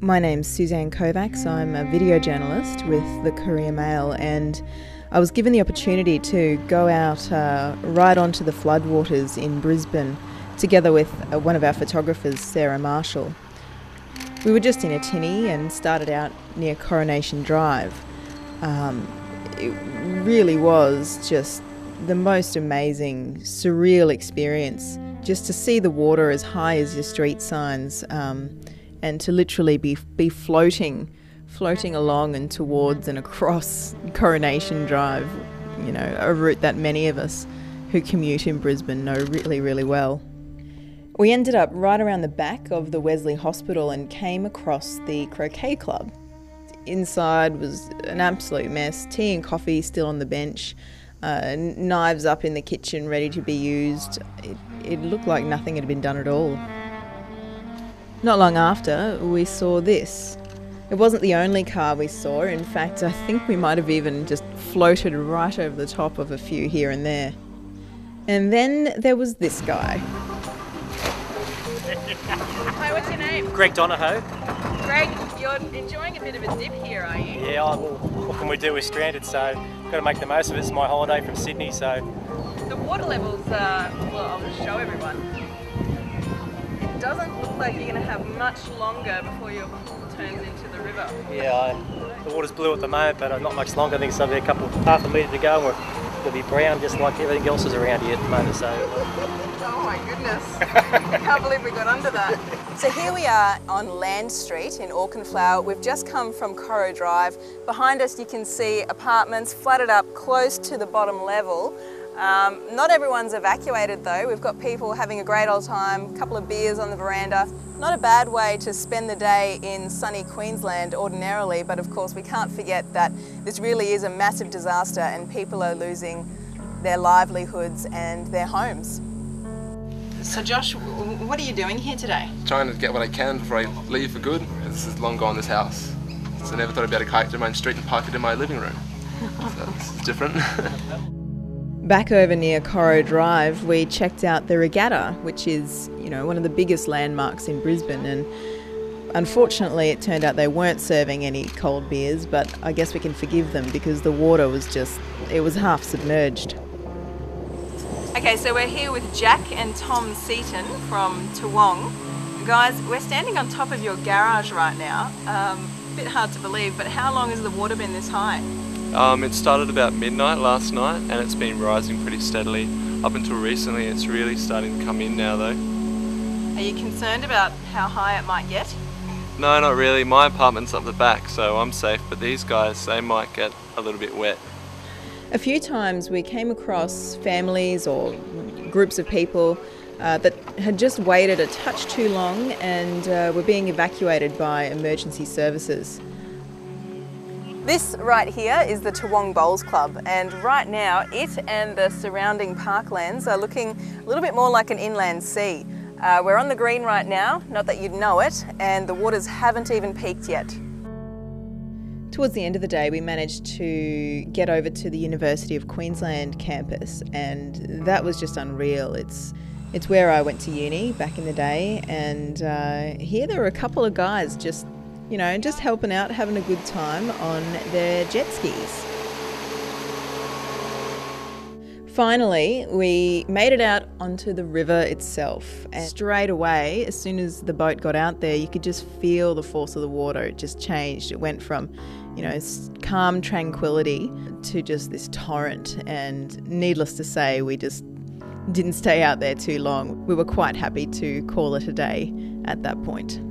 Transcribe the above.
My name's Susann Kovacs. I'm a video journalist with the Courier Mail, and I was given the opportunity to go out right onto the floodwaters in Brisbane together with one of our photographers, Sarah Marshall. We were just in a tinny and started out near Coronation Drive. It really was just the most amazing, surreal experience, just to see the water as high as your street signs, and to literally be floating along and towards and across Coronation Drive, you know, a route that many of us who commute in Brisbane know really, really well. We ended up right around the back of the Wesley Hospital and came across the croquet club. Inside was an absolute mess, tea and coffee still on the bench, knives up in the kitchen ready to be used. It looked like nothing had been done at all. Not long after, we saw this. It wasn't the only car we saw. In fact, I think we might have even just floated right over the top of a few here and there. And then there was this guy. Hi, what's your name? Greg Donahoe. Greg, you're enjoying a bit of a dip here, are you? Yeah, well, what can we do? We're stranded, so got to make the most of it. It's my holiday from Sydney, so... The water levels, well, I'll just show everyone. It doesn't look like you're going to have much longer before your pool turns into the river. Yeah, the water's blue at the moment, but not much longer. I think it's only half a metre to go, and we'll be brown just like everything else is around here at the moment, so... Oh my goodness, I can't believe we got under that. So here we are on Land Street in Auchenflower. We've just come from Corro Drive. Behind us you can see apartments flooded up close to the bottom level. Not everyone's evacuated though. We've got people having a great old time, a couple of beers on the veranda. Not a bad way to spend the day in sunny Queensland ordinarily, but of course we can't forget that this really is a massive disaster and people are losing their livelihoods and their homes. So Josh, what are you doing here today? Trying to get what I can before I leave for good. This is long gone, this house. So I never thought I'd be able to kayak to my own street and park it in my living room. So this is different. Back over near Corro Drive, we checked out the Regatta, which is, you know, one of the biggest landmarks in Brisbane, and unfortunately it turned out they weren't serving any cold beers, but I guess we can forgive them because the water was just, it was half submerged. Okay, so we're here with Jack and Tom Seaton from Toowong. Guys, we're standing on top of your garage right now. A bit hard to believe, but how long has the water been this high? It started about midnight last night and it's been rising pretty steadily. Up until recently, it's really starting to come in now though. Are you concerned about how high it might get? No, not really. My apartment's up the back, so I'm safe, but these guys, they might get a little bit wet. A few times we came across families or groups of people that had just waited a touch too long and were being evacuated by emergency services. This right here is the Toowong Bowls Club, and right now it and the surrounding parklands are looking a little bit more like an inland sea. We're on the green right now, not that you'd know it, and the waters haven't even peaked yet. Towards the end of the day, we managed to get over to the University of Queensland campus, and that was just unreal. It's where I went to uni back in the day, and here there were a couple of guys just helping out, having a good time on their jet skis. Finally, we made it out onto the river itself, and straight away, as soon as the boat got out there, you could just feel the force of the water. It just changed. It went from, calm tranquility to just this torrent, and needless to say, we just didn't stay out there too long. We were quite happy to call it a day at that point.